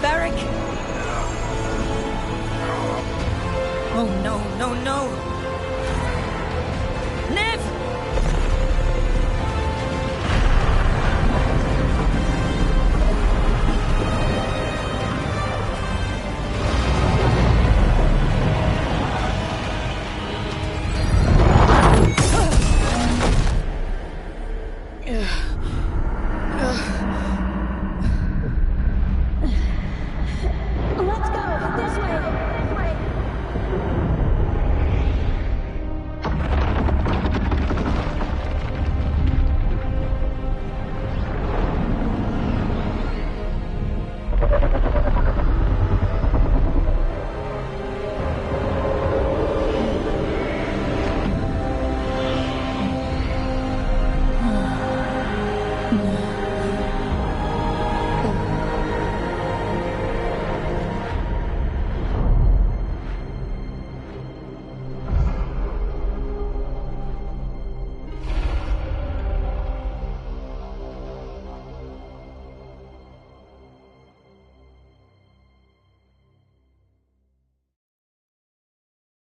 Varric! Oh no, no, no! Nev! Let's go! This way!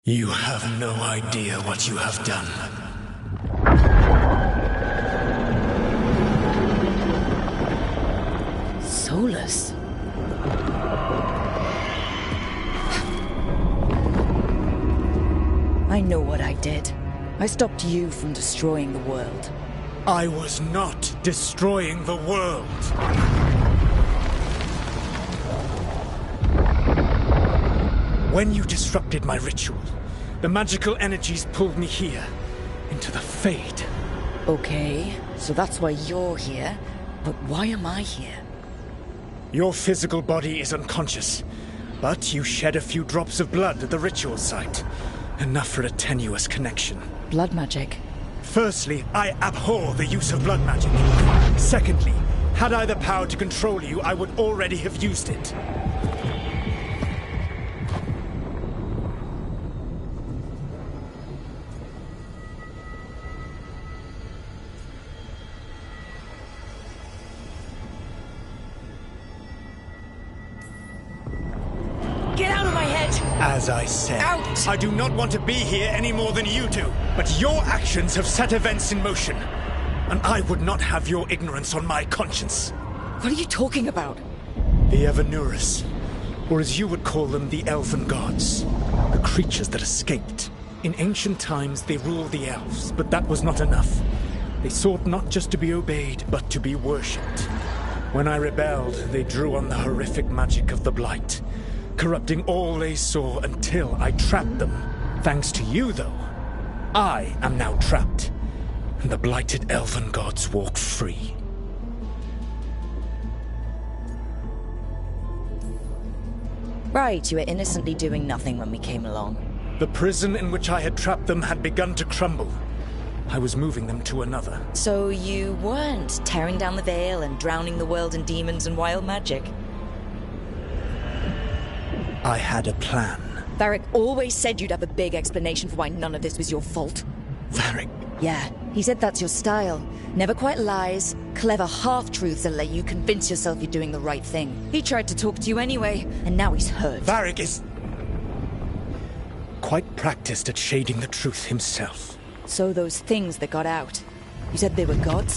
You have no idea what you have done. Solus? I know what I did. I stopped you from destroying the world. I was not destroying the world. When you disrupted my ritual, the magical energies pulled me here, into the Fade. Okay, so that's why you're here. But why am I here? Your physical body is unconscious, but you shed a few drops of blood at the ritual site. Enough for a tenuous connection. Blood magic? Firstly, I abhor the use of blood magic. Secondly, had I the power to control you, I would already have used it. Get out of my head! As I said, Out! I do not want to be here any more than you do. But your actions have set events in motion. And I would not have your ignorance on my conscience. What are you talking about? The Evanuris, or as you would call them, the Elven Gods. The creatures that escaped. In ancient times, they ruled the elves, but that was not enough. They sought not just to be obeyed, but to be worshipped. When I rebelled, they drew on the horrific magic of the Blight, corrupting all they saw until I trapped them. Thanks to you, though, I am now trapped, and the blighted Elven Gods walk free. Right, you were innocently doing nothing when we came along. The prison in which I had trapped them had begun to crumble. I was moving them to another. So you weren't tearing down the veil and drowning the world in demons and wild magic? I had a plan. Varric always said you'd have a big explanation for why none of this was your fault. Varric. Yeah, he said that's your style. Never quite lies, clever half-truths that let you convince yourself you're doing the right thing. He tried to talk to you anyway, and now he's hurt. Varric is quite practiced at shading the truth himself. So those things that got out, you said they were gods?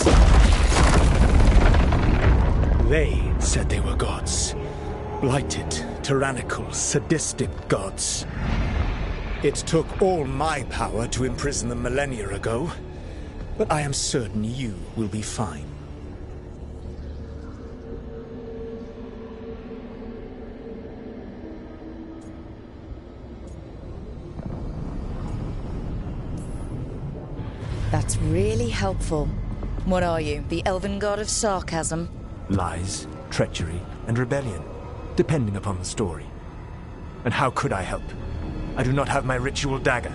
They said they were gods. Blighted, tyrannical, sadistic gods. It took all my power to imprison them millennia ago, but I am certain you will be fine. That's really helpful. What are you, the elven god of sarcasm? Lies, treachery, and rebellion, depending upon the story. And how could I help? I do not have my ritual dagger.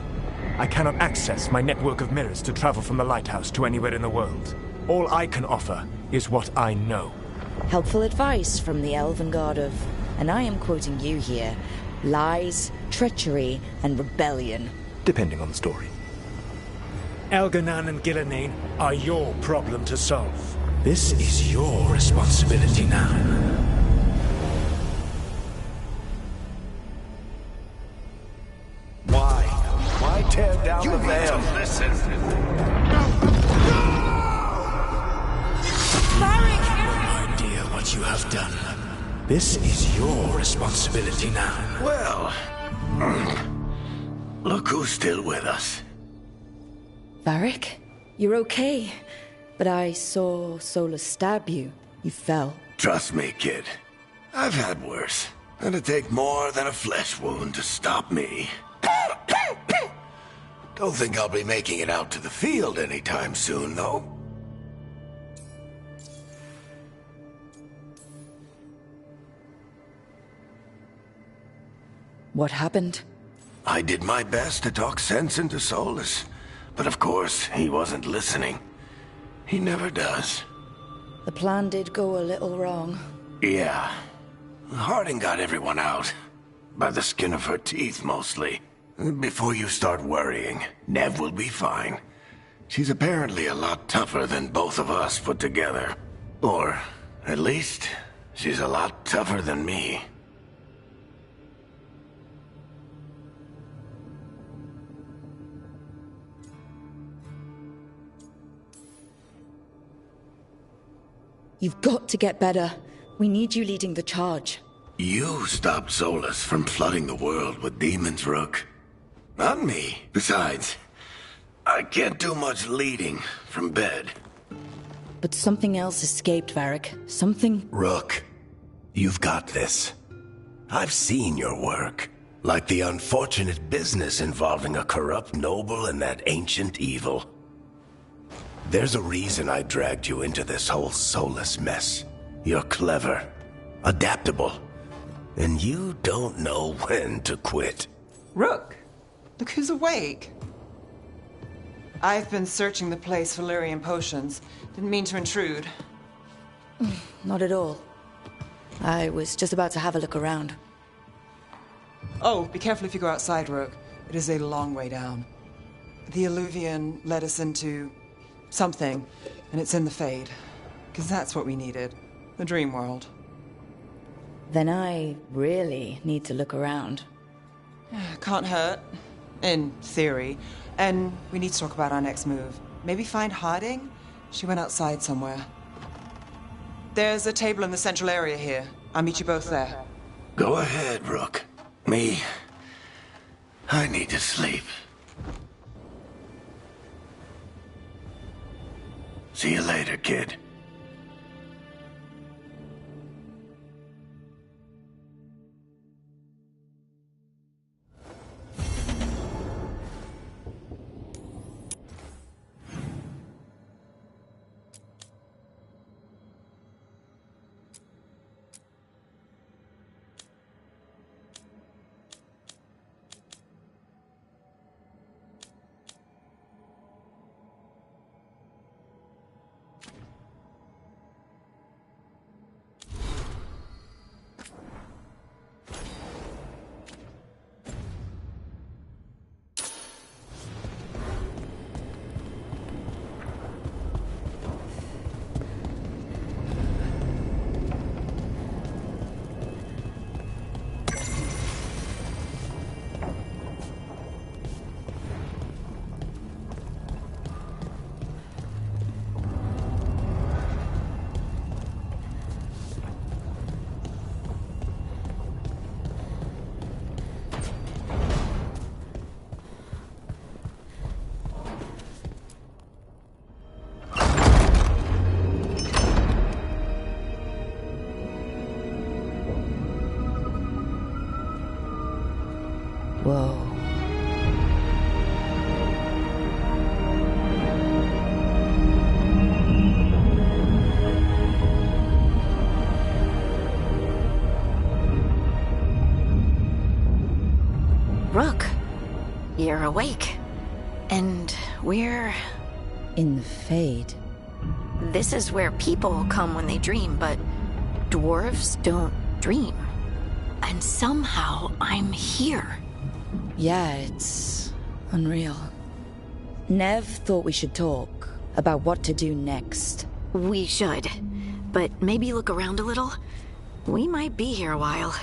I cannot access my network of mirrors to travel from the lighthouse to anywhere in the world. All I can offer is what I know. Helpful advice from the elven god of, and I am quoting you here, lies, treachery, and rebellion. Depending on the story. Elganan and Gillenane are your problem to solve. This is your responsibility now. tear down the veil. Listen. No idea what you have done. This is your responsibility now. Well, look who's still with us. Varric, you're okay. But I saw Solus stab you. You fell. Trust me, kid. I've had worse. It'd take more than a flesh wound to stop me. Don't think I'll be making it out to the field anytime soon, though. What happened? I did my best to talk sense into Solus, but of course, he wasn't listening. He never does. The plan did go a little wrong. Yeah. Harding got everyone out. By the skin of her teeth, mostly. Before you start worrying, Nev will be fine. She's apparently a lot tougher than both of us put together. Or, at least, she's a lot tougher than me. You've got to get better. We need you leading the charge. You stopped Solus from flooding the world with demons, Rook. Not me. Besides, I can't do much leading from bed. But something else escaped, Varric. Something... Rook, you've got this. I've seen your work. Like the unfortunate business involving a corrupt noble and that ancient evil. There's a reason I dragged you into this whole Solus mess. You're clever, adaptable, and you don't know when to quit. Rook, look who's awake. I've been searching the place for Lyrian potions. Didn't mean to intrude. Not at all. I was just about to have a look around. Oh, be careful if you go outside, Rook. It is a long way down. The Alluvian led us into something, and it's in the Fade. Because that's what we needed. The dream world. Then I really need to look around. Can't hurt. In theory. And we need to talk about our next move. Maybe find Harding? She went outside somewhere. There's a table in the central area here. I'll meet you both there. Go ahead, Rook. I need to sleep. See you later, kid. Whoa. Rook, you're awake. And we're... In the Fade. This is where people come when they dream, but dwarves don't dream. And somehow I'm here. Yeah, it's unreal. Nev thought we should talk about what to do next. We should. But maybe look around a little. We might be here a while.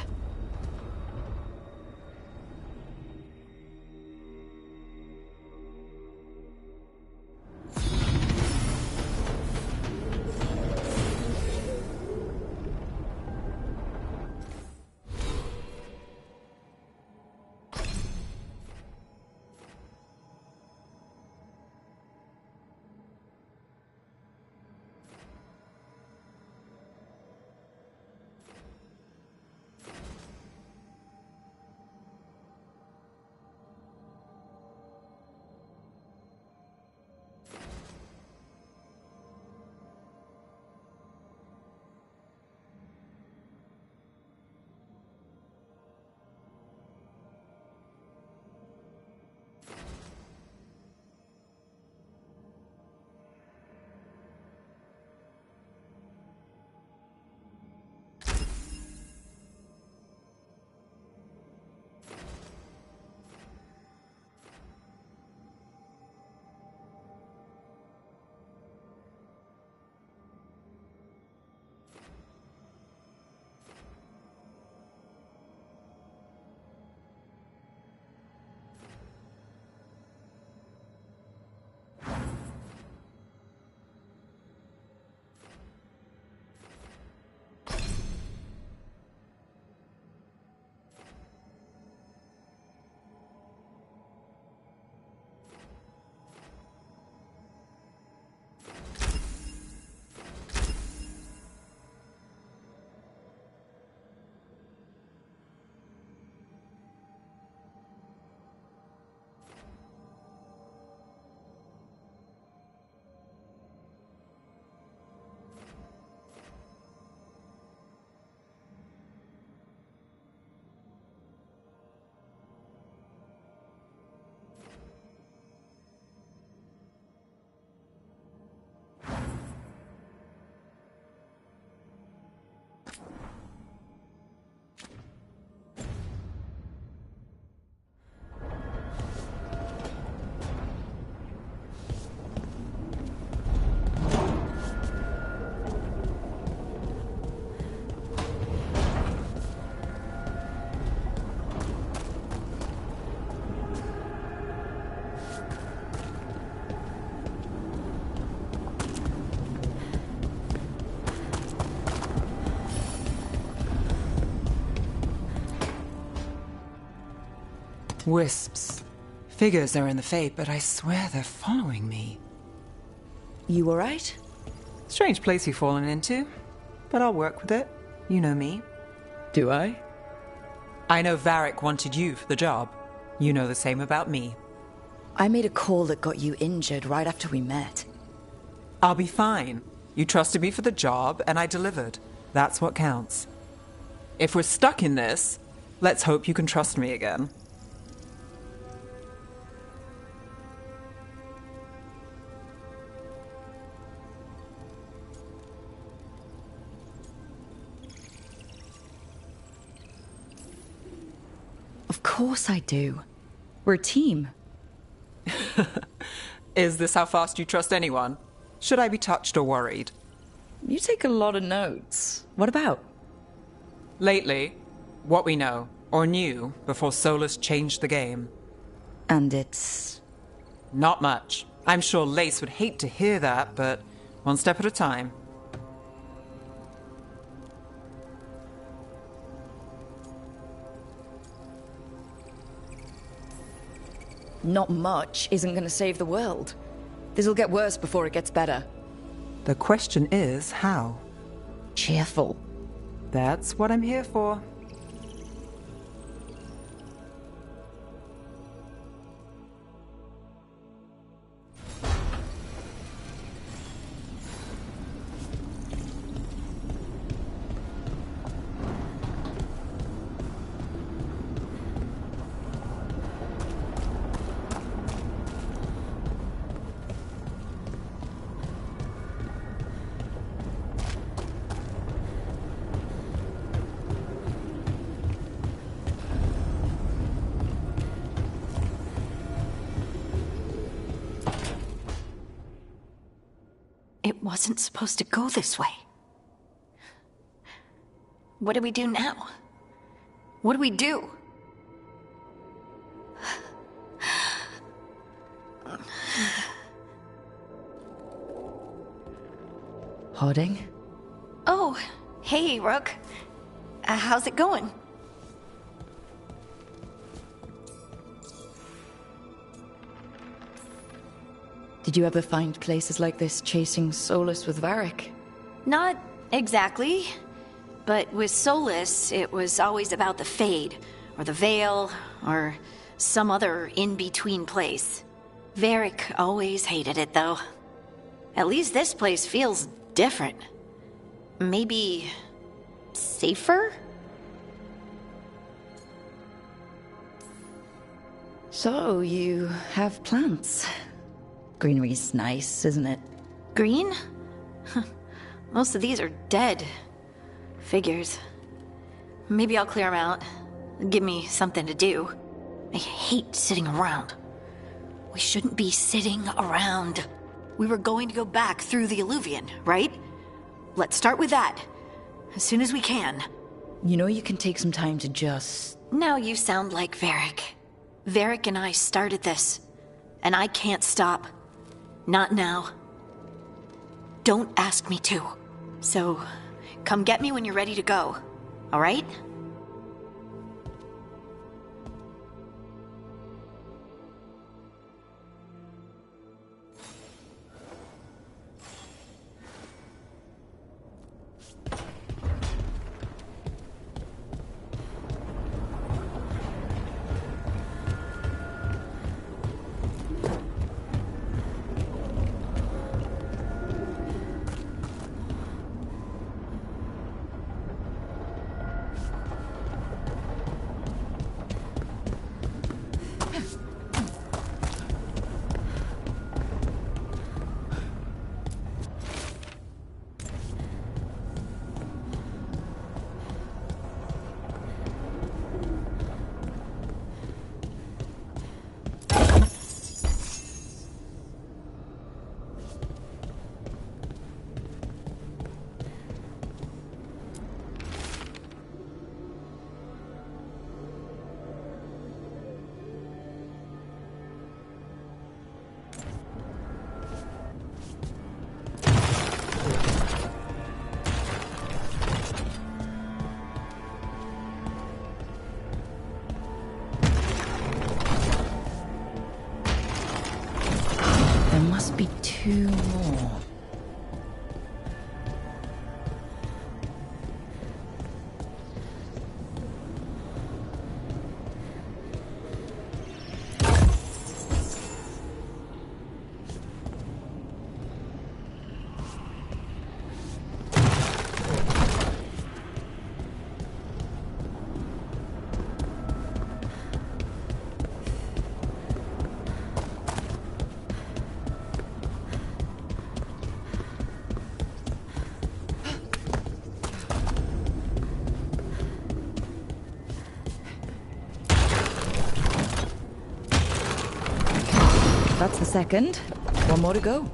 Wisps. Figures are in the Fate, but I swear they're following me. You alright? Strange place you've fallen into, but I'll work with it. You know me. Do I? I know Varric wanted you for the job. You know the same about me. I made a call that got you injured right after we met. I'll be fine. You trusted me for the job, and I delivered. That's what counts. If we're stuck in this, let's hope you can trust me again. Of course I do. We're a team. Is this how fast you trust anyone? Should I be touched or worried? You take a lot of notes. What about? Lately, what we know, or knew, before Solus changed the game. And it's... Not much. I'm sure Lace would hate to hear that, but one step at a time. Not much isn't going to save the world. This'll get worse before it gets better. The question is, how? Cheerful. That's what I'm here for. It wasn't supposed to go this way. What do we do now? What do we do? Harding? Oh, hey, Rook. How's it going? Did you ever find places like this chasing Solus with Varric? Not exactly. But with Solus, it was always about the Fade, or the Veil, or some other in-between place. Varric always hated it, though. At least this place feels different. Maybe... safer? So, you have plants. Greenery's nice, isn't it? Green? Most of these are dead. Figures. Maybe I'll clear them out. Give me something to do. I hate sitting around. We shouldn't be sitting around. We were going to go back through the Alluvion, right? Let's start with that. As soon as we can. You know you can take some time to just... Now you sound like Varric. Varric and I started this. And I can't stop. Not now. Don't ask me to. So, come get me when you're ready to go. All right? 2 more. That's the second. 1 more to go.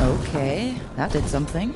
Okay, that did something.